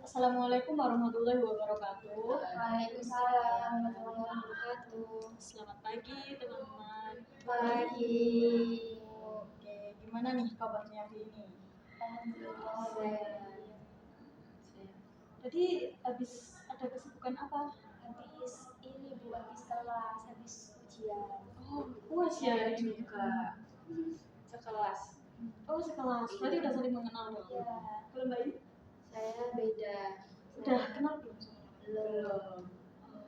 Assalamualaikum warahmatullahi wabarakatuh. Waalaikumsalam warahmatullahi wabarakatuh. Selamat pagi teman-teman. Pagi. Oke, gimana nih kabarnya hari ini? Alhamdulillah. Tadi habis ada kesibukan apa? Habis kelas, habis ujian. Oh, puas ya hari ini. juga. Sekelas. Oh, sekelas. Berarti udah saling mengenal dong. Ya, Kalau Mbak ini saya beda. udah kenal belum? Belum.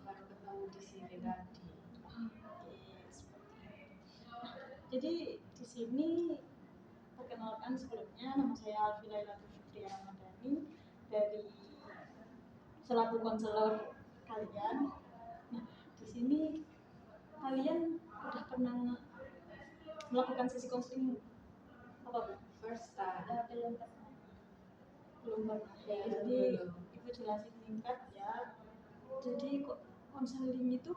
Baru ketemu di sini tadi. Oke, seperti itu. Jadi di sini perkenalkan sebelumnya, nama saya Alfi Lailatul Fitri Ramadhani dari selaku konselor kalian. Nah, di sini kalian udah pernah melakukan sesi konseling apa Bu? First time. Belum pernah. Ya, jadi Ibu jelasin singkat ya. Jadi konseling itu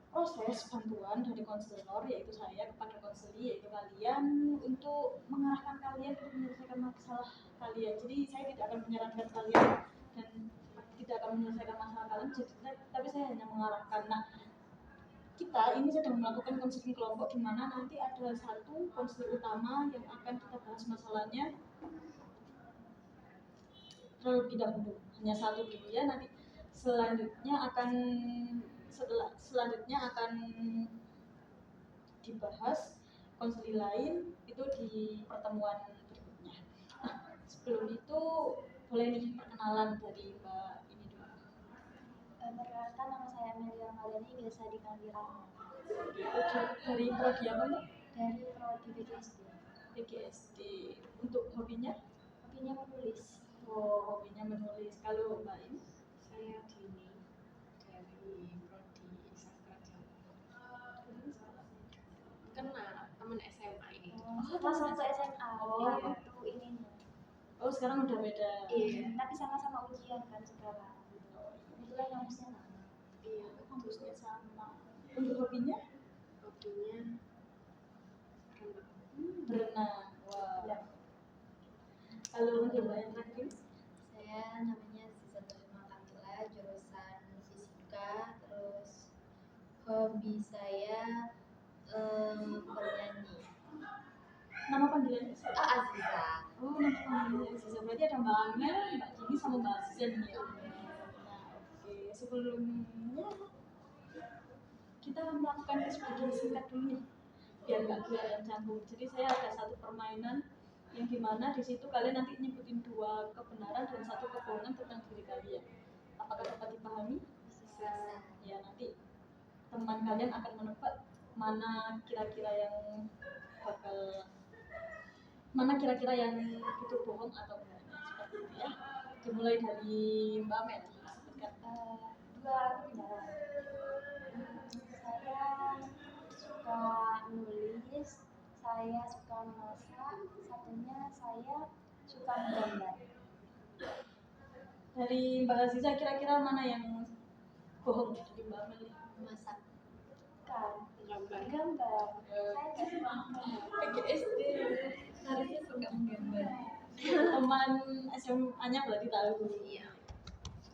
proses bantuan dari konselor, yaitu saya kepada konseli, yaitu kalian, untuk mengarahkan kalian untuk menyelesaikan masalah kalian. Jadi saya tidak akan menyarankan kalian dan tidak akan menyelesaikan masalah kalian, tapi saya hanya mengarahkan. Nah, kita ini sedang melakukan konseling kelompok, di mana nanti ada satu konselor utama yang akan kita bahas masalahnya terlebih dahulu, hanya satu dulu ya. Nanti selanjutnya akan dibahas konseling lain itu di pertemuan berikutnya. Nah, sebelum itu boleh nih perkenalan dari Mbak ini dulu. Perkenalkan, nama saya Amelia Ramadhani, biasa dipanggil Rahma. Dari prodi apa Mbak? Dari prodi BGSD. BGSD. Untuk hobinya? Hobinya menulis. Oh, hobinya menulis. Kalau Mbak ini? Saya Dini dari prodi sastra Jawa. Kenal teman SMA ini. Sama satu SMA. Oh, waktu ini. Oh, sekarang udah beda. Iya. Tapi sama-sama ujian kan sekarang. Kebetulan kampusnya sama. Iya, Kampusnya sama. Untuk hobinya? Hobinya Berenang. Wah. Ya. Kalau untuk Mbak yang terakhir? Saya namanya Ziza Nurima Kamila, jurusan fisika. Terus hobi saya bernyanyi. Nama panggilannya siapa? Aziza. Oh, nama panggilannya Aziza. Berarti ada Mbak Amel, Mbak Dini, sama Mbak Aziza nih ya. Nah, oke. Sebelumnya kita melakukan diskusi singkat dulu nih, biar nggak kelihatan canggung. Jadi saya ada satu permainan yang dimana di situ kalian nanti nyebutin dua kebenaran dan satu kebohongan tentang diri kalian. Apakah dapat dipahami? Bisa. Ya, nanti teman kalian akan menebak mana kira-kira yang itu bohong atau enggak, seperti itu ya. Dimulai dari Mbak Mel. Dua kebenaran. Saya suka nulis, saya suka memasak, satunya saya suka menggambar. Dari Mbak Aziza, kira-kira mana yang bohong dari Mbak Mel? Memasak. Kan? gambar. Gambar. Saya nggak suka menggambar. PGSD harusnya suka menggambar. Teman SMA-nya berarti tahu. Iya.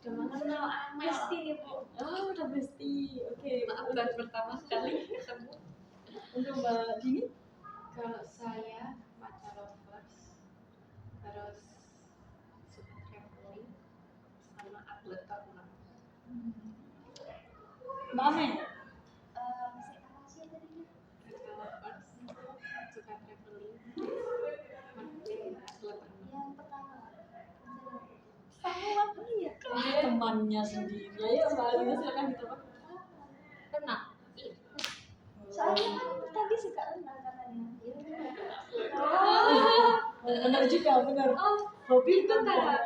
Sudah mengenal Amel. Pasti Bu. Oh, udah pasti. Oke. Maaf baru pertama sekali ketemu. Untuk Mbak Dini? Kalau saya matcha lovers, terus suka traveling, sama atlet ternak. Mbak Amel? Masih apa sih tadinya? Matcha lovers, suka traveling, atlet ternak. Yang pertama. Sama iya. Temannya sendiri. Ayo Mbak Aziza, silakan ditebak. Renang. Soalnya kan tadi suka renang katanya. Benar juga, benar. Hobi itu kan.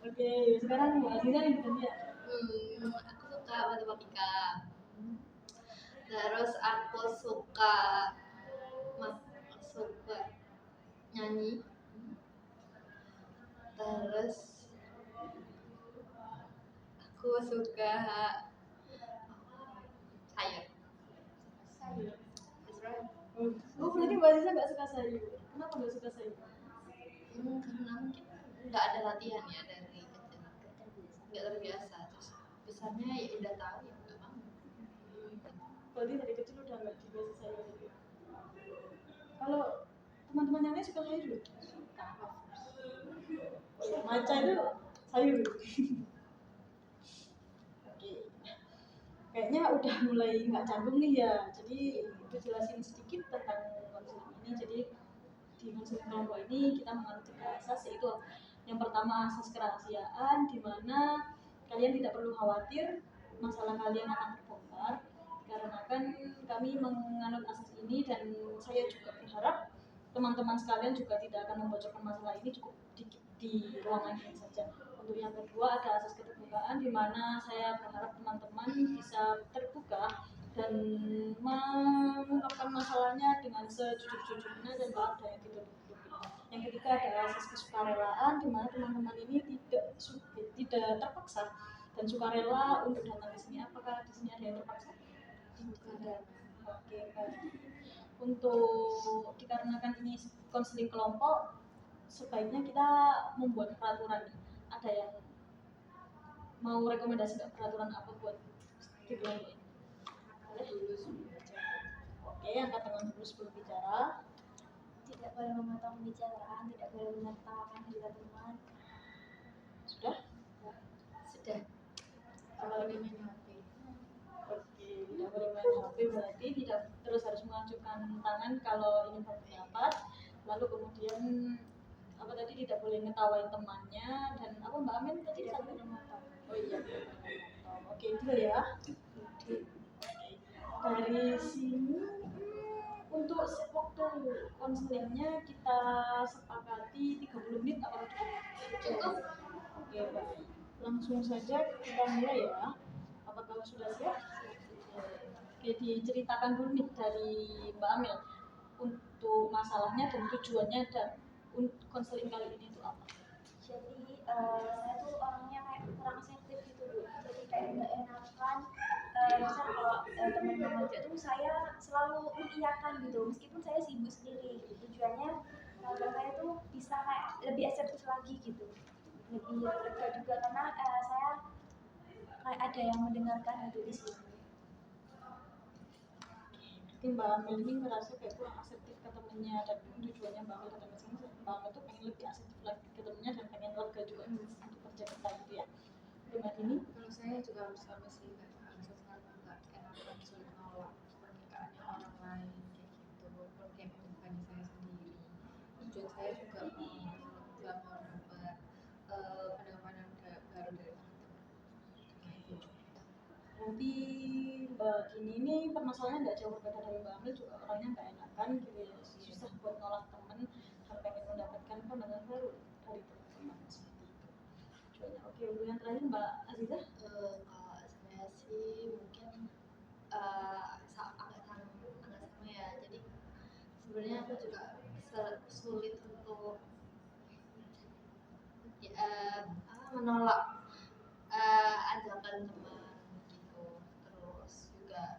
Oke, sekarang Mbak Aziza nih berarti ya. Aku suka matematika. Terus aku suka nyanyi. Terus aku suka sayur. Oh berarti Mbak Aziza nggak suka sayur. Kenapa nggak suka sayur? Karena mungkin nggak ada latihan ya dari kecil, nggak terbiasa, terus besarnya ya udah tahu ya nggak mau. Berarti dari kecil udah nggak dibiasa sayur gitu. Kalau teman-teman yang lain suka sayur nggak? Suka. Oh ya, maca itu sayur. Oke. Kayaknya udah mulai nggak canggung nih ya. Jadi itu jelasin sedikit tentang konseling ini. Jadi di konseling kelompok ini kita menganut 3 asas, yaitu yang pertama asas kerahasiaan, di mana kalian tidak perlu khawatir masalah kalian akan terbongkar, karena kan kami menganut asas ini dan saya juga berharap teman-teman sekalian juga tidak akan membocorkan masalah ini, cukup di ruangan ini saja. Untuk yang kedua ada asas keterbukaan, di mana saya berharap teman-teman bisa terbuka dan mengungkapkan masalahnya dengan sejujur-jujurnya dan tak ada yang ditutupi. Yang ketiga ada asas kesukarelaan, di mana teman-teman ini tidak terpaksa dan sukarela untuk datang ke sini. Apakah di sini ada yang terpaksa? Tidak. Oke, baik. Untuk dikarenakan ini konseling kelompok, sebaiknya kita membuat peraturan. Ada yang mau rekomendasi peraturan apa buat di kelompok ini? Oke, angkat tangan dulu sebelum bicara. Tidak boleh memotong pembicaraan, tidak boleh menertawakan harga teman. Sudah? Sudah. Kalau ini main HP. Oke, tidak boleh main HP, berarti tidak terus harus mengacungkan tangan kalau ingin berpendapat. Lalu kemudian apa tadi, tidak boleh ngetawain temannya, dan apa Mbak Amin tadi Tidak satu? boleh memotong. Oh iya, tidak boleh memotong. Oke, itu ya. Oke. Dari sini untuk waktu konselingnya kita sepakati 30 menit atau cukup? Oke, baik. Langsung saja kita mulai ya. Apakah sudah siap? Oke, diceritakan dulu nih dari Mbak Amel untuk masalahnya dan tujuannya dan konseling kali ini itu apa? Jadi saya tuh orangnya kayak kurang sensitif gitu Bu. Jadi kayak nggak enakan. Misal kalau teman-teman ngajak tuh saya selalu mengiyakan gitu, meskipun saya sibuk sendiri. Gitu. Tujuannya agar saya tuh bisa kayak lebih asertif lagi gitu, lebih lega juga karena saya kayak ada yang mendengarkan gitu di sini. Mungkin Mbak Amel ini ngerasa kayak kurang asertif ke temennya, dan tujuannya Mbak Amel datang ke sini, Mbak Amel tuh pengen lebih asertif lagi ke temennya dan pengen lega juga untuk kerja kita gitu ya. Mbak ini? Kalau saya juga harus sama sih, nggak selalu nggak enakan sulit nolak pernikahannya orang lain kayak gitu, walaupun kayak bukan saya sendiri. Tujuan saya juga mau dapat pendapat baru dari teman-teman. Berarti Mbak ini nih permasalahannya nggak jauh berbeda dari Mbak Amel, juga orangnya nggak enakan gitu ya, susah buat nolak temen dan pengen mendapatkan pandangan baru dari teman-teman seperti itu. Tujuannya. Oke, untuk yang terakhir Mbak Aziza? Kalau saya sih mungkin agak sama ya. Jadi sebenarnya aku juga sulit untuk menolak ajakan teman gitu. Terus juga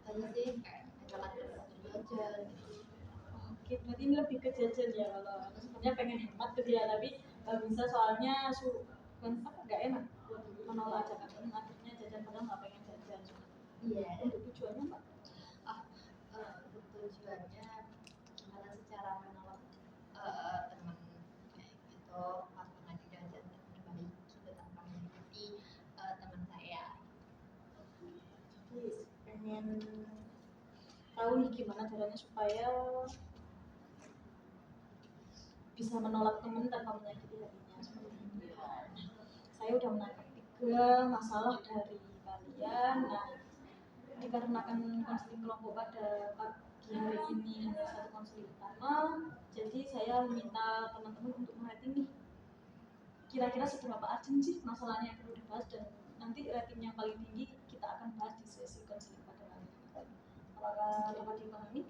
tanya sih kayak ajakan teman untuk jajan gitu. Oke, berarti ini lebih ke jajan ya. Kalau sebenarnya pengen hemat gitu ya, tapi nggak bisa soalnya nggak enak buat menolak ajakan temen, akhirnya jajan padahal nggak pengen jajan. Iya. Untuk tujuannya Mbak? Untuk tujuannya gimana secara menolak teman kayak gitu pas ngajak jajan dan berbagi gitu tanpa menyakiti teman saya. Jadi pengen tahu nih gimana caranya supaya bisa menolak teman tanpa menyakiti hatinya seperti itu ya. Saya udah menangkap 3 masalah dari kalian. Nah, dikarenakan konseling kelompok pada pagi hari ini hanya 1 konseling utama, jadi saya meminta teman-teman untuk merating nih kira-kira seberapa urgent sih masalahnya yang perlu dibahas, dan nanti rating yang paling tinggi kita akan bahas di sesi konseling pada hari ini. Apakah dapat dipahami?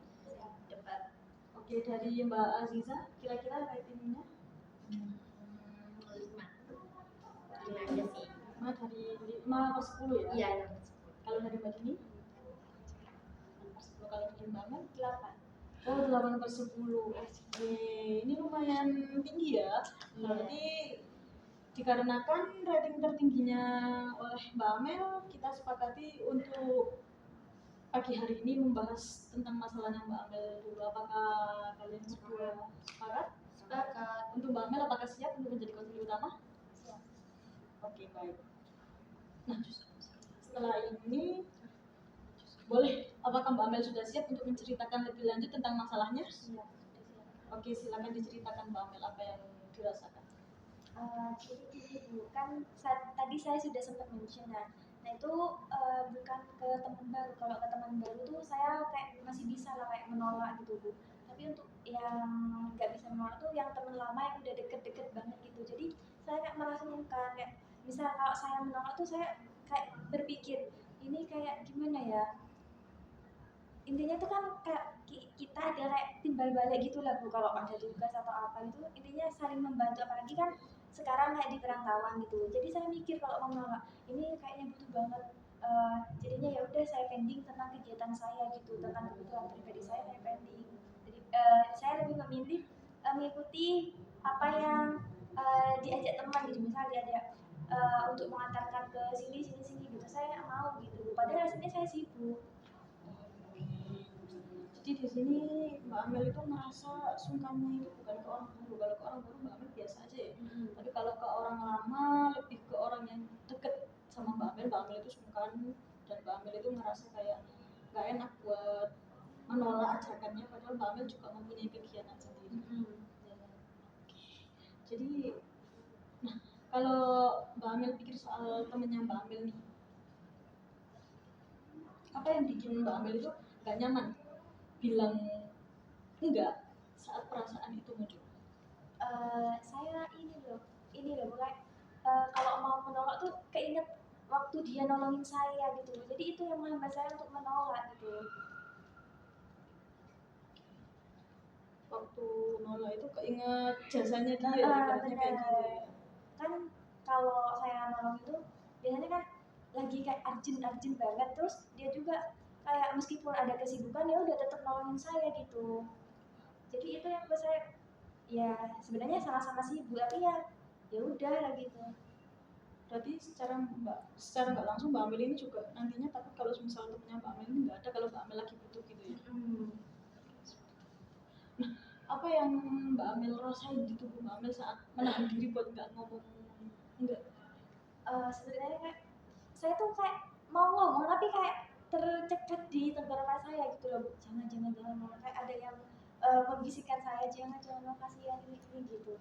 Dapat. Oke, dari Mbak Aziza, kira-kira ratingnya? 5 aja sih. 5 dari 5 per 10 ya? Iya, 5 per 10. Kalau dari Mbak Dini? dari Mbak Amel? 8. Oh, 8/10. Ini lumayan tinggi ya. Berarti dikarenakan rating tertingginya oleh Mbak Amel, kita sepakati untuk pagi hari ini membahas tentang masalahnya Mbak Amel dulu. Apakah kalian berdua sepakat? Sepakat. Untuk Mbak Amel, apakah siap untuk menjadi konselor utama? Siap. Oke, baik. Nah, setelah ini boleh, apakah Mbak Amel sudah siap untuk menceritakan lebih lanjut tentang masalahnya? Siap. Oke, silakan diceritakan Mbak Amel apa yang dirasakan. Jadi gini Bu, kan tadi saya sudah sempat mention ya. Nah itu bukan ke teman baru. Kalau ke teman baru tuh saya kayak masih bisa lah kayak menolak gitu Bu. Tapi untuk yang nggak bisa menolak tuh yang teman lama yang udah deket-deket banget gitu. Jadi saya kayak merasa sungkan kayak misal kalau saya menolak tuh saya kayak berpikir ini kayak gimana ya, intinya tuh kan kayak kita ada kayak timbal balik gitu lah Bu, kalau ada tugas atau apa itu intinya saling membantu, apalagi kan sekarang kayak di perantauan gitu. Jadi saya mikir kalau mau menolak ini kayaknya butuh banget, jadinya ya udah saya pending tentang kegiatan saya gitu, tentang kebutuhan pribadi saya pending. Jadi saya lebih memilih mengikuti apa yang diajak teman gitu, misal diajak untuk mengantarkan ke sini sini sini gitu, saya mau gitu, padahal aslinya saya sibuk. Jadi di sini Mbak Amel itu merasa sungkannya itu bukan ke orang baru. Kalau ke orang baru Mbak Amel biasa aja ya. Tapi kalau ke orang lama, lebih ke orang yang deket sama Mbak Amel itu sungkan, dan Mbak Amel itu merasa kayak gak enak buat menolak ajakannya, padahal Mbak Amel juga mempunyai kegiatan sendiri. Jadi, nah kalau Mbak Amel pikir soal temennya Mbak Amel nih, apa yang bikin Mbak Amel itu gak nyaman bilang enggak saat perasaan itu muncul? Saya ini loh bukan kalau mau menolak tuh keinget waktu dia nolongin saya gitu, jadi itu yang menghambat saya untuk menolak gitu. Waktu nolak itu keinget jasanya dia, ibaratnya kayak gitu ya. Kan kalau saya nolong itu biasanya kan lagi kayak urgent banget, terus dia juga kayak meskipun ada kesibukan ya udah tetap nolongin saya gitu. Jadi itu yang buat saya ya sebenarnya sama-sama sibuk tapi ya udah gitu. Berarti secara nggak langsung Mbak Amel ini juga nantinya takut kalau misalnya temennya Mbak Amel ini nggak ada kalau Mbak Amel lagi butuh gitu ya. Nah, apa yang Mbak Amel rasain di tubuh Mbak Amel saat menahan diri buat nggak ngomong enggak? Sebenarnya kayak saya tuh kayak mau ngomong tapi kayak tercekat di tenggorokan saya gitu loh, jangan kayak ada yang membisikkan saya jangan kasihan ini gitu.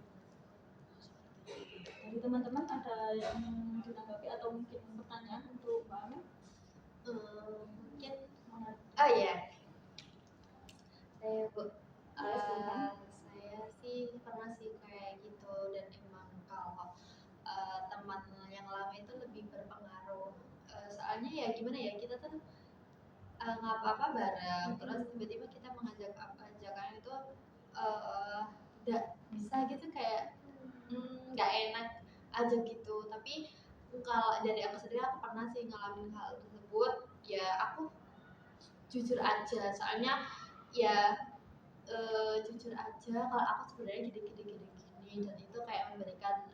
Dari teman-teman ada yang ditanggapi atau mungkin pertanyaan untuk Mbak Amel? Mungkin oh ya saya Bu, saya sih pernah sih kayak gitu, dan emang kalau teman yang lama itu lebih berpengaruh. Soalnya ya gimana ya, kita kan nggak apa-apa bareng, terus tiba-tiba kita mengajak ajakan itu nggak bisa gitu, kayak nggak enak aja gitu. Tapi kalau dari aku sendiri, aku pernah sih ngalamin hal tersebut, ya aku jujur aja, soalnya ya jujur aja kalau aku sebenarnya gini, dan itu kayak memberikan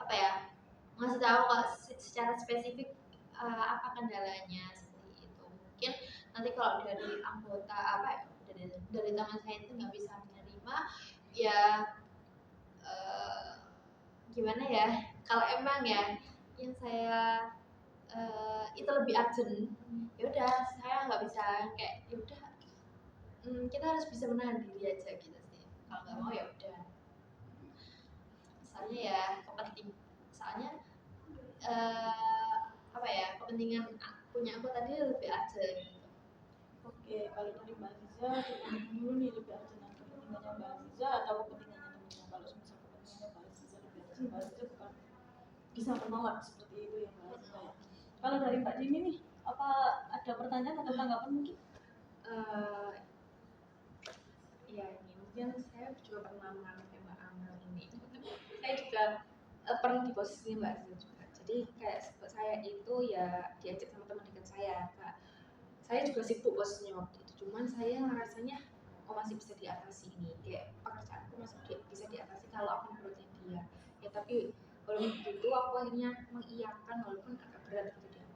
apa ya, ngasih tahu kalau secara spesifik apa kendalanya seperti itu. Mungkin nanti kalau dari anggota apa ya, dari teman saya itu nggak bisa menerima ya, gimana ya, kalau emang ya yang saya itu lebih urgent, ya udah saya nggak bisa kayak ya udah, kita harus bisa menahan diri aja gitu sih. Kalau nggak mau ya udah, soalnya ya soalnya apa ya, kepentingan punya aku tadi lebih urgent gitu. Oke, kalau dari Mbak Aziza dibanding dulu nih, lebih urgent kepentingannya Mbak Aziza atau kepentingannya temennya? Kalau misal kepentingannya Mbak Aziza lebih urgent, Mbak Aziza bukan bisa menolak seperti itu ya Mbak Aziza ya. Kalau dari Mbak Dini nih, apa ada pertanyaan atau tanggapan mungkin? Ya ini mungkin saya juga pernah mengalami Mbak Amel ini. Saya juga pernah di posisi Mbak Aziza juga. Jadi kayak saya itu ya diajak sama teman dekat saya, Kak. saya juga sibuk posisinya waktu itu, cuman saya rasanya masih bisa diatasi ini, kayak pekerjaanku masih bisa diatasi kalau aku nurutin dia ya. Tapi walaupun begitu aku akhirnya mengiyakan walaupun agak berat gitu dia.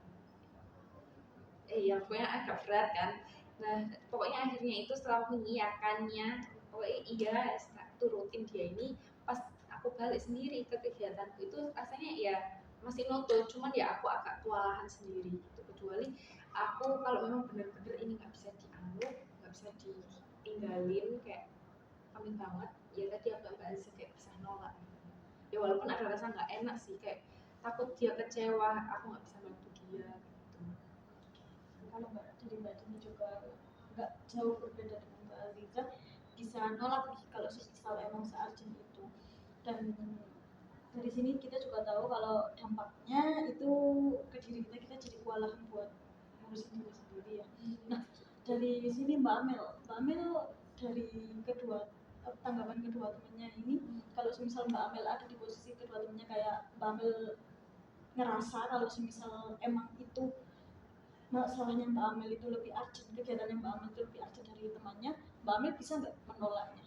Ya pokoknya agak berat kan. Nah pokoknya akhirnya itu setelah mengiyakannya, pokoknya iya turutin dia ini, pas aku balik sendiri ke kegiatanku itu rasanya ya masih nutut, cuman ya aku agak kewalahan sendiri gitu. Kecuali aku kalau memang benar-benar ini nggak bisa dianggap, nggak bisa ditinggalin, kayak kami banget ya tadi aku bahas kayak bisa nolak ya, walaupun ada rasa nggak enak sih, kayak takut dia kecewa, aku nggak bisa bantu dia gitu. Kalau Mbak Dini juga nggak jauh berbeda dengan Mbak Aziza, bisa nolak nih kalau misal emang se-urgent itu. Dan dari sini kita juga tahu kalau dampaknya itu ke diri kita jadi kewalahan buat ngurusin diri sendiri ya. Nah dari sini Mbak Amel dari kedua tanggapan kedua temennya ini, kalau misal Mbak Amel ada di posisi kedua temennya, kayak Mbak Amel ngerasa kalau misal emang itu masalahnya Mbak Amel itu lebih urgent, kegiatannya Mbak Amel itu lebih urgent dari temannya, Mbak Amel bisa nggak menolaknya?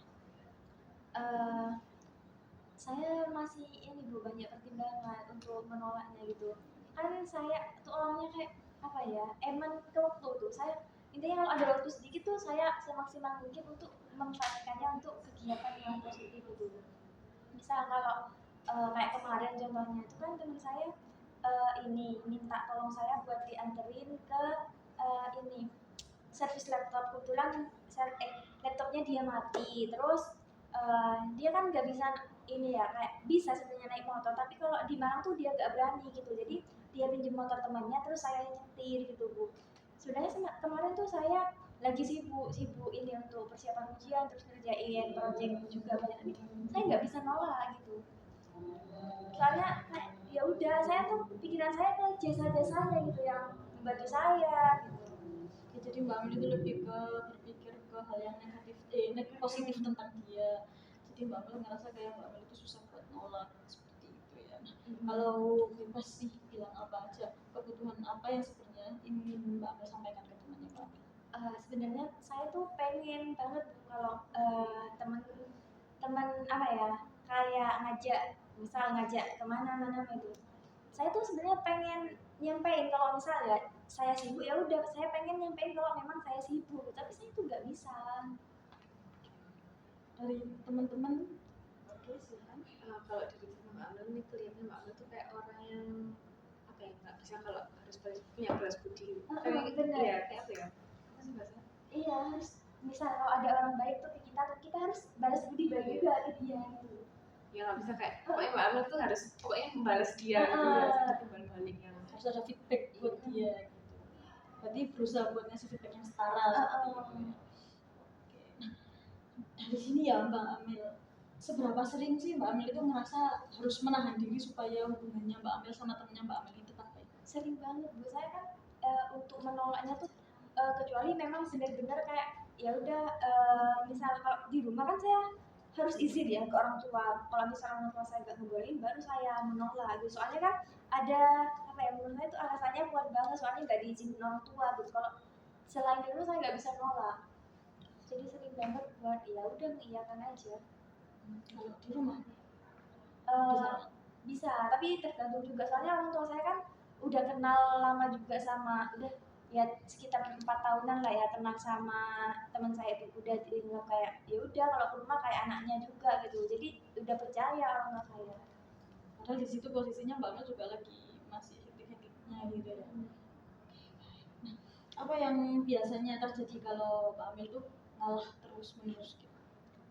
Saya masih ini Bu, banyak pertimbangan untuk menolaknya gitu. Kan saya tuh orangnya kayak apa ya, eman ke waktu tuh. Saya intinya kalau ada waktu sedikit tuh saya semaksimal mungkin untuk memanfaatkannya untuk kegiatan yang positif gitu. Misal kalau kayak kemarin contohnya itu kan teman saya ini minta tolong saya buat dianterin ke ini servis laptop. Kebetulan laptopnya dia mati, terus dia kan nggak bisa ini ya, kayak bisa sebenarnya naik motor, tapi kalau di Malang tuh dia nggak berani gitu, jadi dia pinjam motor temannya terus saya nyetir gitu Bu. Sebenarnya kemarin tuh saya lagi sibuk ini untuk persiapan ujian, terus ngerjain project juga banyak, tapi saya nggak bisa nolak gitu. Soalnya ya udah, saya tuh pikiran saya ke jasa-jasanya gitu yang membantu saya gitu. Ya, jadi Mbak Amel itu lebih ke berpikir ke hal yang negatif, positif tentang dia. Jadi Mbak Amel ngerasa kayak Mbak Amel itu susah buat nolak seperti itu ya. Nah, kalau bebas sih bilang apa aja, kebutuhan apa yang sebenarnya ingin Mbak Amel sampaikan ke temannya Mbak Amel? Sebenarnya saya tuh pengen banget kalau teman apa ya, kayak ngajak kemana-mana gitu. Saya tuh sebenarnya pengen nyampein kalau misalnya saya sibuk, ya udah saya pengen nyampein kalau memang saya sibuk, tapi saya tuh nggak bisa. Dari teman-teman, oke silakan. Kalau dari Mbak Amel ini kelihatannya Mbak Amel tuh kayak orang yang apa ya, nggak bisa kalau harus punya balas budi. Benar. Iya kayak apa ya? Apa sih bahasa? Iya, harus misal kalau ada orang baik tuh ke kita harus balas budi balik juga ke dia gitu. Ya nggak bisa kayak pokoknya Mbak Amel tuh harus pokoknya membalas dia gitu, harus ada timbal balik yang harus ada feedback buat dia gitu. Berarti berusaha buat ngasih feedback yang setara seperti itu ya. Oke. Nah dari sini ya Mbak Amel, seberapa sering sih Mbak Amel itu ngerasa harus menahan diri supaya hubungannya Mbak Amel sama temennya Mbak Amel itu tetap baik? Sering banget Bu, saya kan untuk menolaknya tuh kecuali memang benar-benar kayak ya udah, misal kalau di rumah kan saya harus izin ya ke orang tua. Kalau misalnya orang tua saya nggak ngebolehin, baru saya menolak gitu. Soalnya kan ada apa ya, menurut saya itu alasannya kuat banget, soalnya nggak diizinin orang tua gitu. Kalau selain itu saya nggak bisa nolak. Jadi sering banget buat ya udah mengiyakan aja. Kalau di rumah Bisa, tapi tergantung juga, soalnya orang tua saya kan udah kenal lama juga sama, udah ya sekitar 4 tahunan lah ya kenal sama teman saya itu, udah dianggap kayak ya udah kalau ke rumah kayak anaknya juga gitu, jadi udah percaya orang tua saya. Padahal di situ posisinya Mbak Amel juga lagi masih hektik-hektiknya gitu ya. Nah, apa yang biasanya terjadi kalau Mbak Amel tuh ngalah terus-menerus gitu?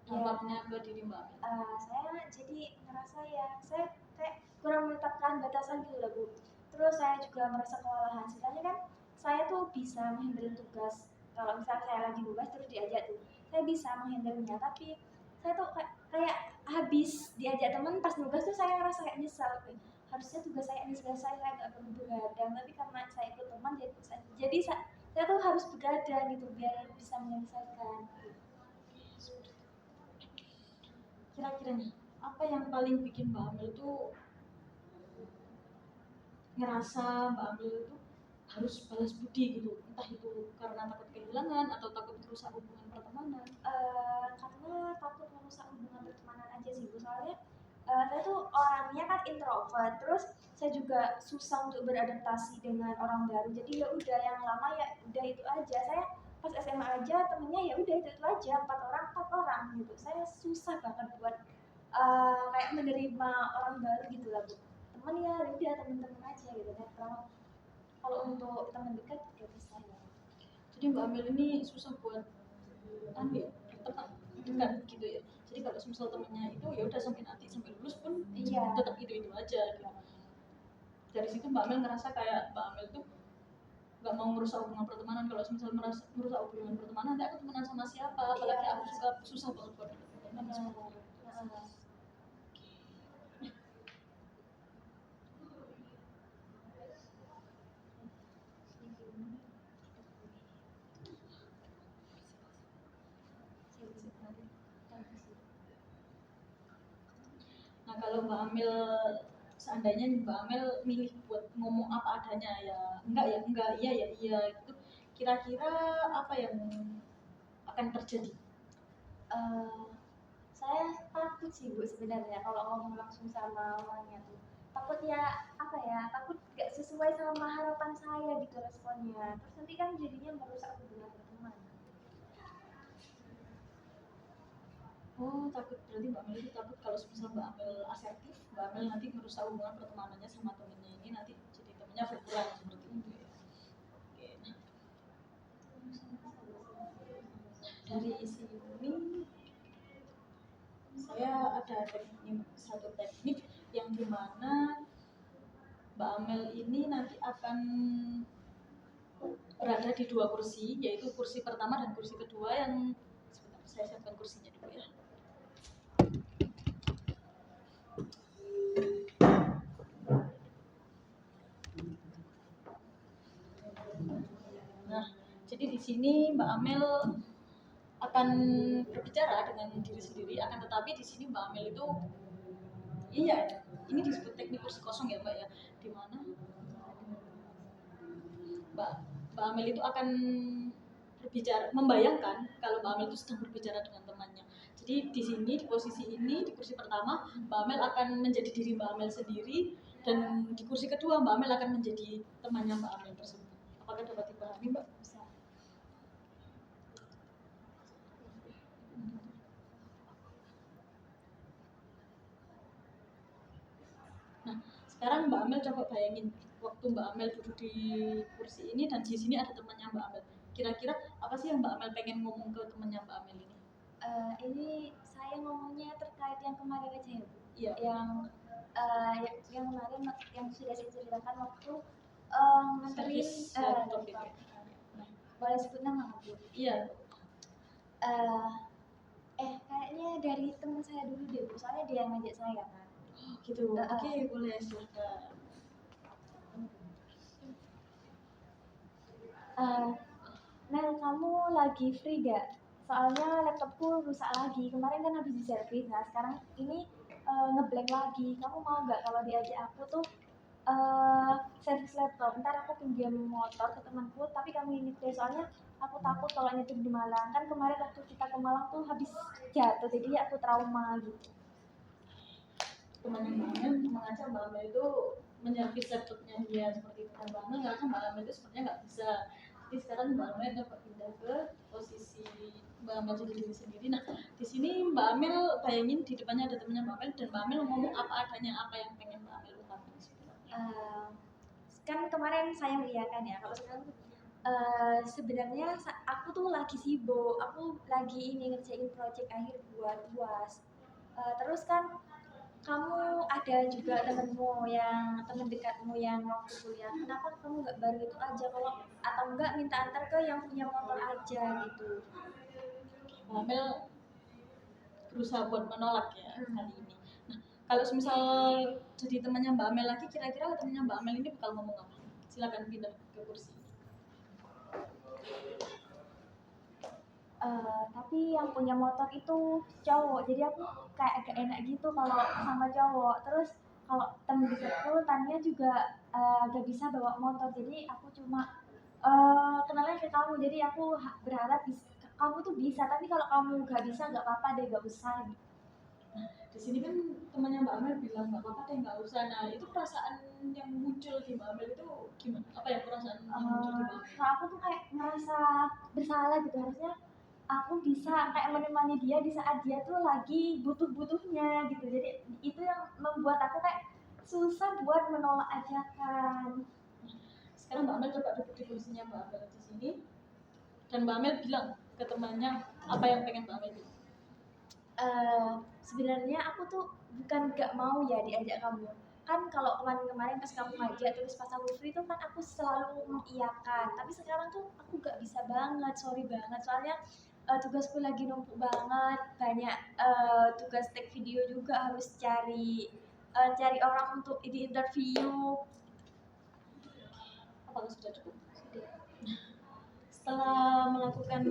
Dampaknya ke diri Mbak Amel? Saya jadi ngerasa ya, saya kayak kurang menetapkan batasan gitu lah Bu. Terus saya juga merasa kewalahan. Sebenarnya kan saya tuh bisa menghandle tugas. Kalau misalnya saya lagi tugas terus diajak tuh, saya bisa menghandle-nya. Tapi saya tuh kayak habis diajak teman pas tugas tuh saya ngerasa kayak nyesal. Harusnya tugas saya ini selesai, saya nggak perlu begadang. Tapi karena saya ikut teman, jadi saya tuh harus begadang gitu biar bisa menyelesaikan. Kira-kira nih, apa yang paling bikin Mbak Amel tuh ngerasa Mbak Amel itu harus balas budi gitu, entah itu karena takut kehilangan atau takut merusak hubungan pertemanan? Karena takut merusak hubungan pertemanan aja sih Bu, soalnya saya tuh orangnya kan introvert, terus saya juga susah untuk beradaptasi dengan orang baru, jadi ya udah yang lama ya udah itu aja. Saya pas SMA aja temennya ya udah itu aja, 4 orang gitu. Saya susah banget buat kayak menerima orang baru gitu lah Bu. Temen ya udah temen-temen aja gitu kan. Kalau untuk teman dekat gak bisa ya. Jadi Mbak Amel ini susah buat berteman dekat gitu ya. Jadi kalau misal temennya itu ya udah sampai nanti sampai lulus pun Iya. tetap itu aja gitu. Dari situ Mbak Amel ngerasa kayak Mbak Amel tuh nggak mau merusak hubungan pertemanan. Kalau misal merusak hubungan pertemanan, nanti aku temenan sama siapa? Apalagi aku suka susah banget buat teman. Nah kalau Mbak Amel seandainya Mbak Amel milih buat ngomong apa adanya, ya enggak, iya ya iya, itu kira-kira apa yang akan terjadi? Saya takut sih Bu sebenarnya kalau ngomong langsung sama orangnya tuh. Takut ya apa ya, takut gak sesuai sama harapan saya gitu responnya. Terus nanti kan jadinya merusak hubungan pertemanan. Oh takut, berarti Mbak Amel itu takut kalau misal Mbak Amel asertif, Mbak Amel nanti merusak hubungan pertemanannya sama temennya ini, nanti jadi temennya berkurang seperti itu ya. Oke, nah dari sini saya ada satu teknik yang dimana Mbak Amel ini nanti akan berada di 2 kursi, yaitu kursi pertama dan kursi kedua. Yang sebentar saya siapkan kursinya dulu ya. Nah, jadi di sini Mbak Amel akan berbicara dengan diri sendiri, akan tetapi di sini Mbak Amel itu ini disebut teknik kursi kosong ya Mbak ya, di mana Mbak Amel itu akan berbicara, membayangkan kalau Mbak Amel itu sedang berbicara dengan temannya. Jadi di sini, di posisi ini, di kursi pertama Mbak Amel akan menjadi diri Mbak Amel sendiri, dan di kursi kedua Mbak Amel akan menjadi temannya Mbak Amel tersebut. Apakah dapat dipahami Mbak? Bisa. Nah, sekarang Mbak Amel coba bayangin waktu Mbak Amel duduk di kursi ini dan di sini ada temannya Mbak Amel. Kira-kira apa sih yang Mbak Amel pengen ngomong ke temannya Mbak Amel ini? Ini saya ngomongnya terkait yang kemarin aja ya Bu. Iya. Yang kemarin yang sudah saya ceritakan waktu nganterin boleh sebut nama nggak Bu? Iya. Kayaknya dari teman saya dulu deh Bu, soalnya dia yang ngajak saya kan. Oh gitu. Oke, boleh silakan. Nel, kamu lagi free gak? Soalnya laptopku rusak lagi. Kemarin kan habis diservis, nah sekarang ini ngeblank lagi. Kamu mau gak kalau diajak aku tuh servis laptop? Ntar aku pinjam motor ke temanku, tapi kamu ini deh. Soalnya aku takut kalau nyetir di Malang. Kan kemarin waktu kita ke Malang tuh habis jatuh, jadi aku trauma gitu. Temannya Mbak Amel mengajak Mbak Amel itu menyervis laptopnya dia seperti itu. Dan Mbak Amel ngerasa Mbak Amel itu sebenarnya nggak bisa. Jadi sekarang Mbak Amel dapat pindah ke posisi Mbak Amel jadi diri sendiri. Nah, di sini Mbak Amel bayangin di depannya ada temannya Mbak Amel, dan Mbak Amel ngomong apa adanya, apa yang pengen Mbak Amel ungkapkan. Kan kemarin saya mengiyakan ya, kalau sekarang sebenarnya aku tuh lagi sibuk, aku lagi ini ngerjain project akhir buat UAS. Terus kan kamu ada juga temenmu yang temen dekatmu yang waktu kuliah, kenapa kamu nggak bareng itu aja, kalau atau enggak minta antar ke yang punya motor aja gitu. Mbak Amel berusaha buat menolak ya kali ini. Nah, kalau misal jadi temannya Mbak Amel lagi, kira-kira temannya Mbak Amel ini bakal ngomong apa? Silakan pindah ke kursi. Tapi yang punya motor itu cowok, jadi aku kayak agak enak gitu kalau sama cowok. Terus kalau temen dekatku tanya juga gak bisa bawa motor, jadi aku cuma kenalnya ke kamu, jadi aku berharap kamu tuh bisa, tapi kalau kamu gak bisa gak apa-apa deh, gak usah. Di sini kan temannya Mbak Amel bilang nggak apa-apa deh, nggak usah. Nah itu perasaan yang muncul di Mbak Amel itu gimana? Apa ya perasaan yang muncul di Mbak Amel? Nah aku tuh kayak ngerasa bersalah gitu, harusnya aku bisa kayak menemani dia di saat dia tuh lagi butuh-butuhnya gitu, jadi itu yang membuat aku kayak susah buat menolak ajakan. Sekarang Mbak Amel coba duduk di kursinya Mbak Amel di sini, dan Mbak Amel bilang ke temannya apa yang pengen Mbak Amel bilang. Sebenarnya aku tuh bukan gak mau ya diajak kamu, kan kalau kemarin-kemarin pas kamu ngajak terus pas aku free tuh kan aku selalu mengiyakan, tapi sekarang tuh aku gak bisa banget, sorry banget, soalnya tugasku lagi numpuk banget, banyak tugas take video juga, harus cari orang untuk di interview. Apakah sudah cukup? Setelah melakukan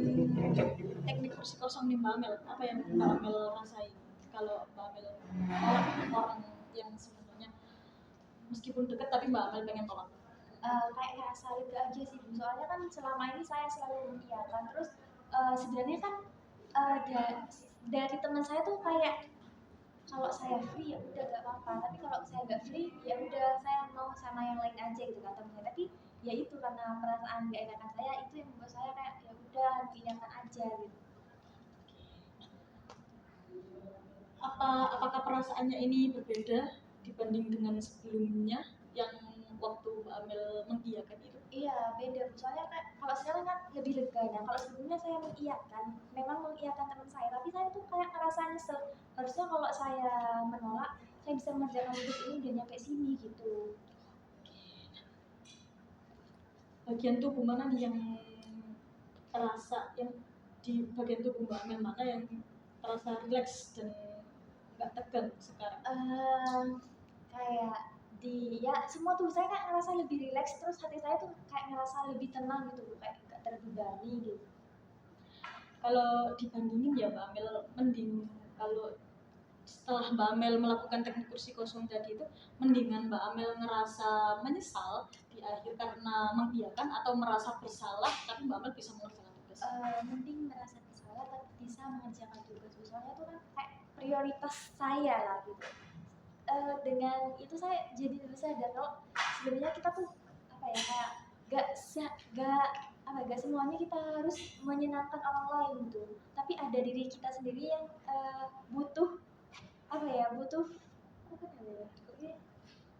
teknik kursi kosong di Mbak Amel, apa yang Mbak Amel rasain kalau Mbak Amel tolak orang yang sebenarnya meskipun dekat tapi Mbak Amel pengen tolak? Kayak ngerasa lega aja sih Bu, soalnya kan selama ini saya selalu mengiyakan, terus sebenarnya kan dari teman saya tuh kayak kalau saya free ya udah gak apa-apa, tapi kalau saya nggak free ya udah saya mau sama yang lain aja gitu kata teman saya, tapi ya itu karena perasaan gak enakan saya itu yang membuat saya kayak ya udah mengiyakan aja gitu. Apakah perasaannya ini berbeda dibanding dengan sebelumnya yang waktu Mbak Amel mengiyakan itu? Iya beda Bu, soalnya kayak kalau sekarang kan lebih lega. Nah kalau sebelumnya saya mengiyakan, memang mengiyakan teman saya, tapi saya tuh kayak ngerasa nyesel, harusnya kalau saya menolak saya bisa mengerjakan tugas ini udah nyampe sini gitu. Bagian tubuh mana nih yang terasa, yang di bagian tubuh Mbak Amel mana yang terasa rileks dan nggak tegang sekarang? Kayak ya semua tuh saya kayak ngerasa lebih rileks, terus hati saya tuh kayak ngerasa lebih tenang gitu, kayak gak terbebani gitu. Kalau dibandingin ya Mbak Amel, mending kalau setelah Mbak Amel melakukan teknik kursi kosong tadi itu, mendingan Mbak Amel ngerasa menyesal di akhir karena mengiyakan atau merasa bersalah tapi Mbak Amel bisa mengerjakan tugas? Mending merasa bersalah tapi bisa mengerjakan tugas, soalnya tuh kan kayak prioritas saya lah gitu. Dengan itu saya jadi lebih sadar kalau sebenarnya kita tuh apa ya, kayak gak semuanya kita harus menyenangkan orang lain gitu, tapi ada diri kita sendiri yang butuh apa ya, butuh apa namanya,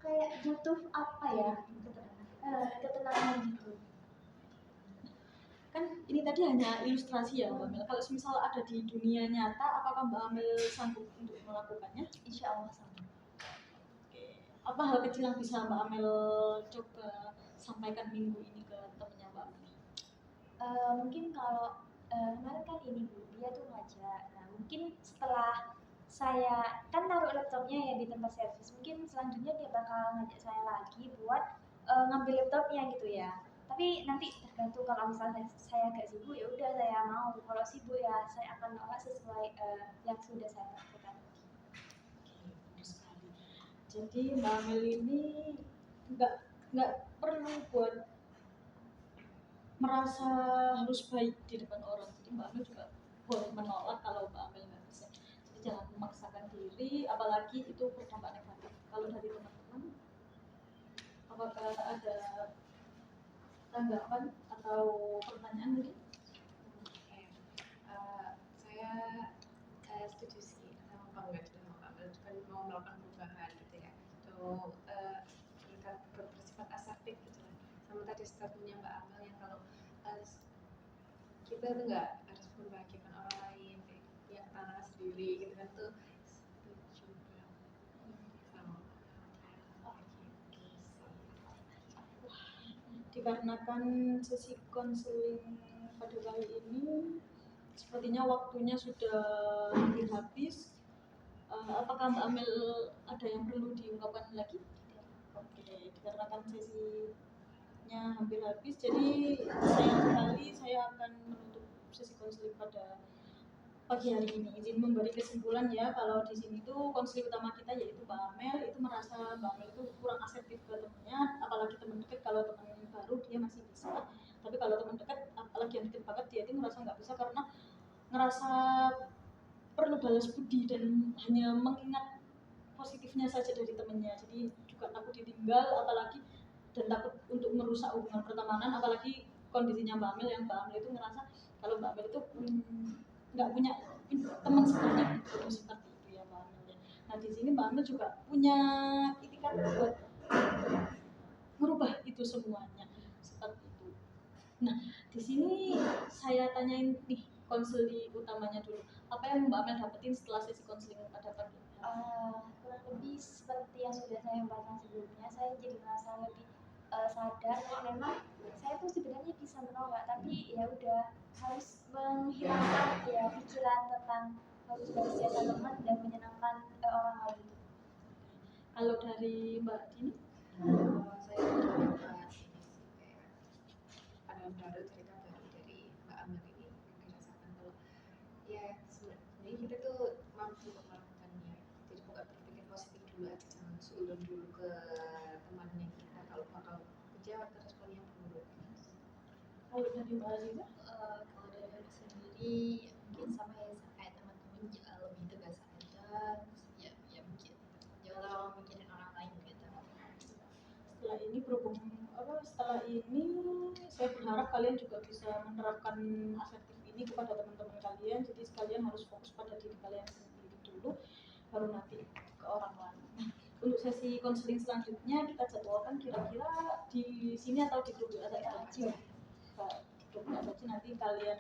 kayak butuh apa ya, ketenangan gitu. Kan ini tadi hanya ilustrasi ya Mbak Amel, kalau misal ada di dunia nyata apakah Mbak Amel sanggup untuk melakukannya? Insya Allah sama. Apa hal kecil yang bisa Mbak Amel coba sampaikan minggu ini ke temennya Mbak Amel? Mungkin kalau kemarin kan ini Bu, dia tuh ngajak, nah mungkin setelah saya kan naruh laptopnya ya di tempat servis, mungkin selanjutnya dia bakal ngajak saya lagi buat ngambil laptopnya gitu ya, tapi nanti tergantung, kalau misalnya saya agak sibuk ya udah saya mau, kalau sibuk ya saya akan nolak sesuai yang sudah saya lakukan. Jadi Mbak Amel ini nggak perlu buat merasa harus baik di depan orang, jadi Mbak Amel juga boleh menolak kalau Mbak Amel nggak bisa. Jadi jangan memaksakan diri, apalagi itu berdampak negatif. Kalau dari teman-teman, apakah ada tanggapan atau pertanyaan mungkin? Saya setuju sih sama Mbak Amel, kan mau melakukan perubahan gitu ya, itu bersifat asertif gitu lah. Sama tadi statementnya Mbak Amel yang kalau kita tuh nggak harus membahagiakan orang lain, yang tanah sendiri gitu kan, tuh setuju banget sama Dikarenakan sesi konseling pada kali ini sepertinya waktunya sudah hampir habis. Apakah Mbak Amel ada yang perlu diungkapkan lagi? Oke, dikarenakan sesinya hampir habis, jadi sayang sekali saya akan menutup sesi konseling pada pagi hari ini. Izin memberi kesimpulan ya, kalau di sini tuh konseling utama kita yaitu Mbak Amel itu merasa Mbak Amel itu kurang asertif ke temennya, apalagi teman dekat. Kalau teman baru dia masih bisa, tapi kalau teman dekat apalagi yang dekat banget dia itu merasa nggak bisa karena ngerasa perlu balas budi dan hanya mengingat positifnya saja dari temennya, jadi juga takut ditinggal apalagi dan takut untuk merusak hubungan pertemanan, apalagi kondisinya Mbak Amel yang Mbak Amel itu ngerasa kalau Mbak Amel itu nggak punya teman sebanyak itu seperti itu ya Mbak Amel ya. Nah di sini Mbak Amel juga punya itikat buat merubah itu semuanya seperti itu. Nah di sini saya tanyain nih konseling utamanya dulu, apa yang Mbak Amel dapetin setelah sesi konseling pada pagi? Kurang lebih seperti yang sudah saya sampaikan sebelumnya, saya jadi merasa lebih sadar kalau memang saya tuh sebenarnya bisa menolak, tapi ya udah harus menghilangkan ya pikiran tentang harus balas jasa teman dan menyenangkan orang lain. Kalau dari Mbak Dini? Saya juga dapat ini sih kayak pandangan baru, cerita baru dari Mbak Amel ini dirasakan kalau ya sebenarnya kita tuh mampu untuk melakukannya, jadi bukan berpikir positif dulu aja, jangan suudon dulu ke temannya kita kalau bakal kecewa atau responnya buruk. Kalau dari Mbak Aziza? Kalau dari aku sendiri mungkin sama ya kayak teman-teman ya lebih tegas aja, ya mungkin jangan terlalu mikirin orang lain gitu. Setelah ini berhubung setelah ini saya berharap kalian juga bisa menerapkan asertif ini kepada teman-teman kalian, jadi sekalian harus fokus pada diri kalian sendiri dulu baru nanti ke orang lain. Nah, untuk sesi konseling selanjutnya kita jadwalkan kira-kira di sini atau di grup WA saja. Di grup WA saja, nanti kalian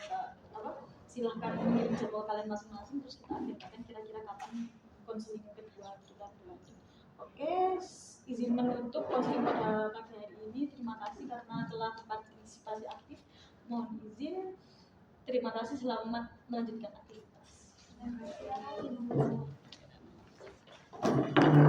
silahkan mengirim jadwal kalian masing-masing, terus kita agendakan kira-kira kapan konseling kedua kita berlanjut. Oke, izin menutup konseling pada pagi hari ini. Terima kasih karena telah berpartisipasi aktif. Mohon izin. Terima kasih, selamat melanjutkan aktivitas. Terima kasih.